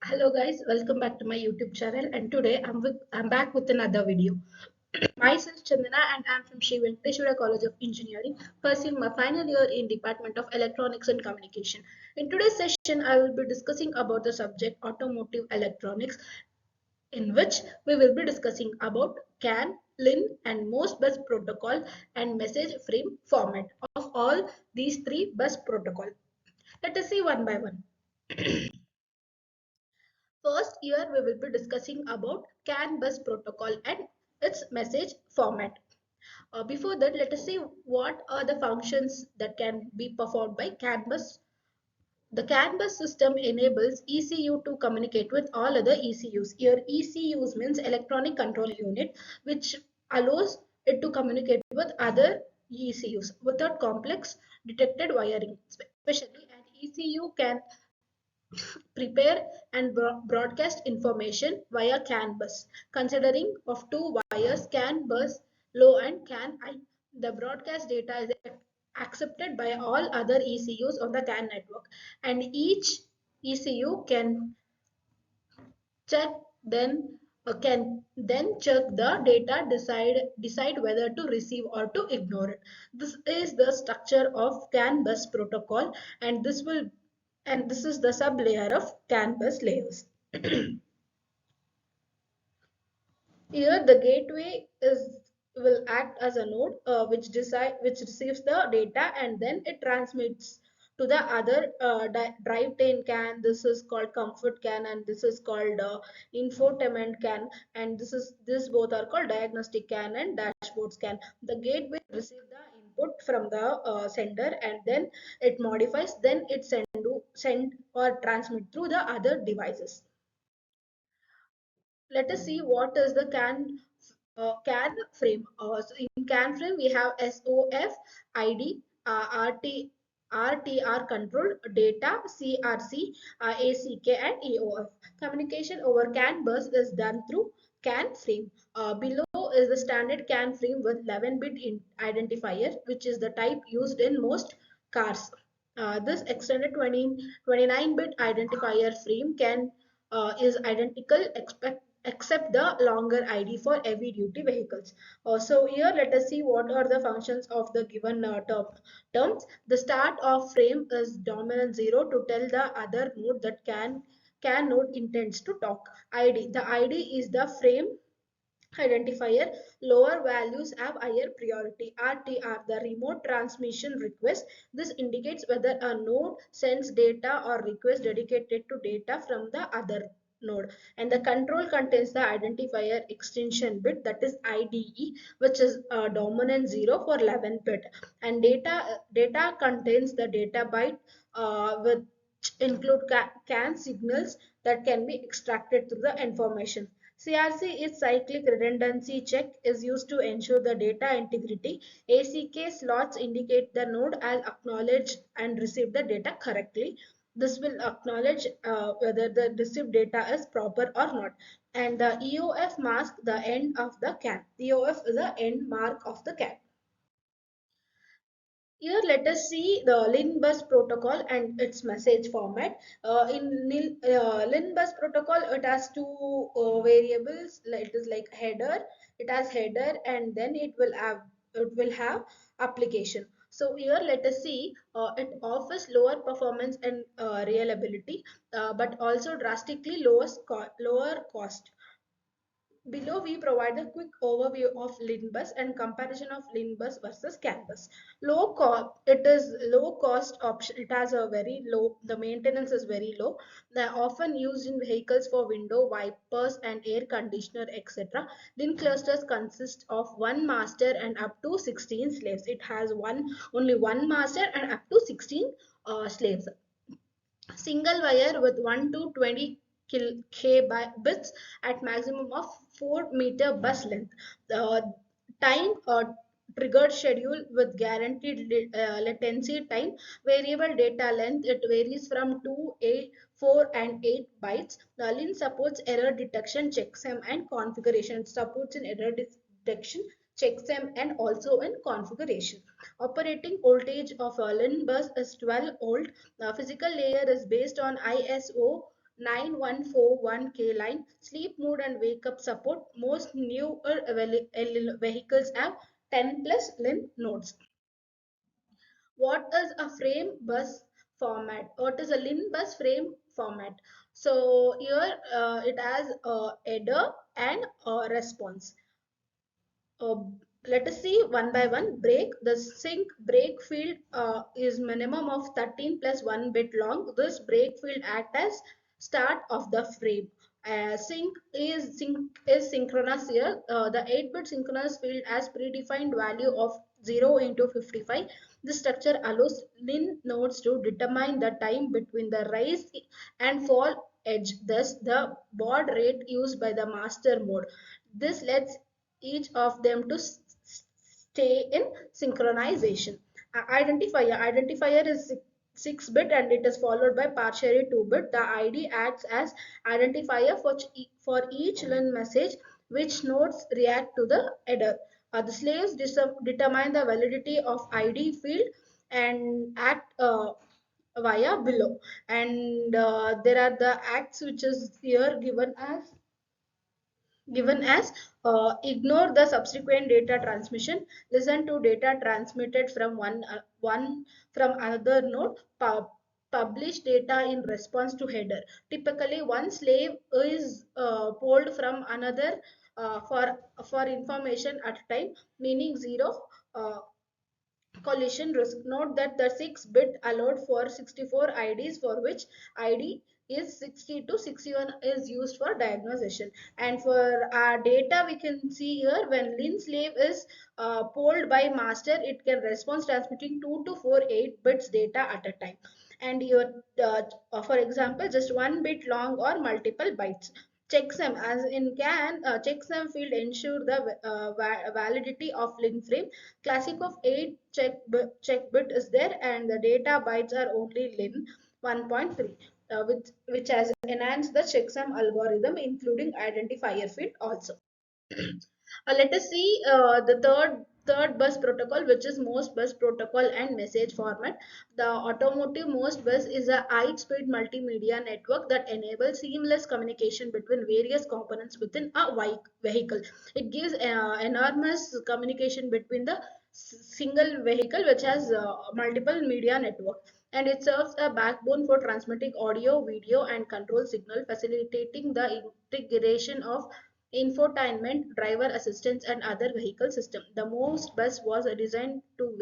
Hello guys, welcome back to my YouTube channel and today I'm back with another video. Myself Chandana and I'm from Sri Venkateswara College of Engineering, pursuing my final year in Department of Electronics and Communication. In today's session, I will be discussing about the subject automotive electronics, in which we will be discussing about CAN, Lin and Most Bus Protocol and message frame format of all these three bus protocol. Let us see one by one. First, here we will be discussing about CAN bus protocol and its message format. Before that, let us see what are the functions that can be performed by CAN bus. The CAN bus system enables ECU to communicate with all other ECUs. Here, ECUs means electronic control unit, which allows it to communicate with other ECUs without complex detected wiring. Especially, an ECU can prepare and broadcast information via CAN bus. Considering of two wires, CAN bus low and CAN high, the broadcast data is accepted by all other ECUs on the CAN network, and each ECU check then can then check the data, decide whether to receive or to ignore it. This is the structure of CAN bus protocol, and this is the sub layer of CAN bus layers. Here the gateway is will act as a node which receives the data and then it transmits to the other drive train CAN. This is called comfort CAN and this is called infotainment CAN, and this both are called diagnostic CAN and dashboard CAN. The gateway receives the input from the sender and then it modifies, then it send or transmit through the other devices. Let us see what is the CAN frame. So in CAN frame, we have SOF, ID, RTR control, data, CRC, ACK, and EOF. Communication over CAN bus is done through CAN frame. Below is the standard CAN frame with 11-bit identifier, which is the type used in most cars. This extended 29-bit identifier frame can is identical except the longer ID for heavy duty vehicles. So here let us see what are the functions of the given terms. The start of frame is dominant 0 to tell the other node that can node intends to talk. ID. The ID is the frame identifier. Lower values have higher priority. RTR, the remote transmission request. This indicates whether a node sends data or request dedicated to data from the other node. And the control contains the identifier extension bit, that is IDE, which is dominant 0 for 11 bit. And data contains the data byte which include CAN signals that can be extracted through the information. CRC is cyclic redundancy check, is used to ensure the data integrity. ACK slots indicate the node has acknowledged and received the data correctly. This will acknowledge whether the received data is proper or not. And the EOF marks the end of the CAN. EOF is the end mark of the CAN. Here, let us see the Lin Bus Protocol and its message format. In Lin Bus Protocol, it has two variables. It is like header. It has header, and then it will have application. So here, let us see. It offers lower performance and reliability, but also drastically lower cost. Below, we provide a quick overview of Lin Bus and comparison of Lin Bus versus CAN bus. It is low cost option. It has a very low, the maintenance is very low. They are often used in vehicles for window wipers and air conditioner, etc. Lin clusters consist of one master and up to 16 slaves. It has only one master and up to 16 slaves. Single wire with 1 to 20 bits at maximum of 4-meter bus length. The time triggered schedule with guaranteed latency time. Variable data length, it varies from 2, 8, 4 and 8 bytes. The Lin supports error detection, checksum and configuration. It supports in error detection, checksum and also in configuration. Operating voltage of a Lin bus is 12 volt. The physical layer is based on ISO 9141K line, sleep mode and wake up support. Most newer vehicles have 10 plus LIN nodes. What is a frame bus format? What is a Lin bus frame format? So here it has a header and a response. uh, Let us see one by one. Break. The sync break field is minimum of 13 plus 1 bit long. This break field act as start of the frame. Sync is synchronous here. The 8-bit synchronous field has predefined value of 0 into 55. This structure allows Lin nodes to determine the time between the rise and fall edge, thus the baud rate used by the master mode. This lets each of them to stay in synchronization. Identifier is 6 bit and it is followed by partially 2 bit. The ID acts as identifier for each LIN message which nodes react to the header. The slaves determine the validity of ID field and act via below. And there are the acts which is here given as ignore the subsequent data transmission, listen to data transmitted from one from another node, publish data in response to header. Typically one slave is pulled from another for information at a time, meaning zero collision risk. Note that the 6-bit allowed for 64 IDs, for which ID is 60 to 61 is used for diagnosis. And for our data, we can see here when Lin slave is polled by master, it can respond transmitting 2 to 4 8 bits data at a time. And your for example, just 1 bit long or multiple bytes. Checksum, as in can checksum field ensure the validity of link frame. Classic of 8 check bit is there, and the data bytes are only lin 1.3, which has enhanced the checksum algorithm, including identifier field also. Let us see the third bus protocol, which is most bus protocol and message format. The automotive most bus is a high-speed multimedia network that enables seamless communication between various components within a vehicle. It gives enormous communication between the single vehicle, which has multiple media network, and it serves a backbone for transmitting audio, video, and control signal, facilitating the integration of infotainment, driver assistance, and other vehicle system. The most bus was designed to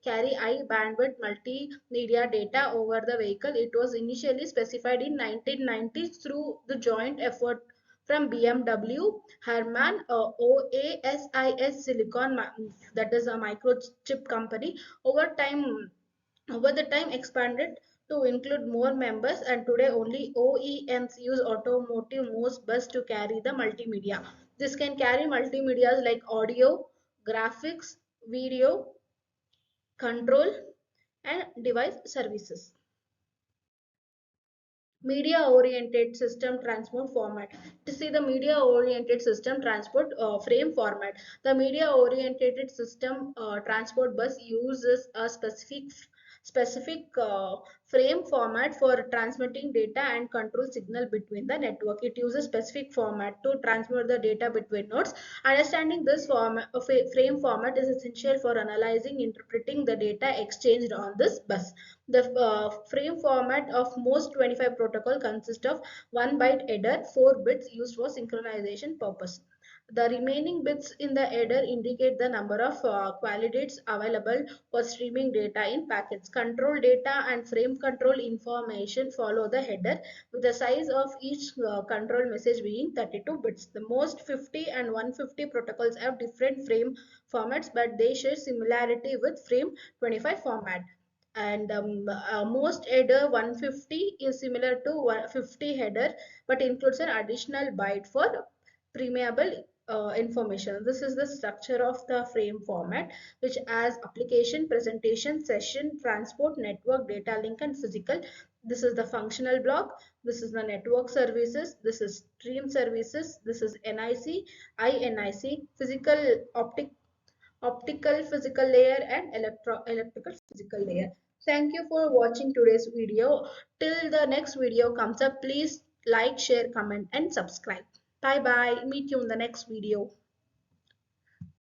carry high bandwidth multimedia data over the vehicle. It was initially specified in 1990s through the joint effort from BMW, Harman, OASIS Silicon, that is a microchip company. Over the time expanded to include more members, and today only OEMs use automotive most bus to carry the multimedia. This can carry multimedia like audio, graphics, video, control, and device services. Media oriented system transport format. To see the media oriented system transport frame format, the media oriented system transport bus uses a specific frame format for transmitting data and control signal between the network. It uses specific format to transmit the data between nodes. Understanding this frame format is essential for analyzing, interpreting the data exchanged on this bus. The frame format of most 25 protocol consists of 1 byte header, 4 bits used for synchronization purpose. The remaining bits in the header indicate the number of candidates available for streaming data in packets. Control data and frame control information follow the header, with the size of each control message being 32 bits. The most 50 and 150 protocols have different frame formats, but they share similarity with frame 25 format. And most header 150 is similar to 150 header, but includes an additional byte for permeable information. This is the structure of the frame format, which has application, presentation, session, transport, network, data link, and physical. This is the functional block. This is the network services. This is stream services. This is NIC, INIC, optical physical layer, and electrical physical layer. Thank you for watching today's video. Till the next video comes up, please like, share, comment, and subscribe. Bye bye. Meet you in the next video.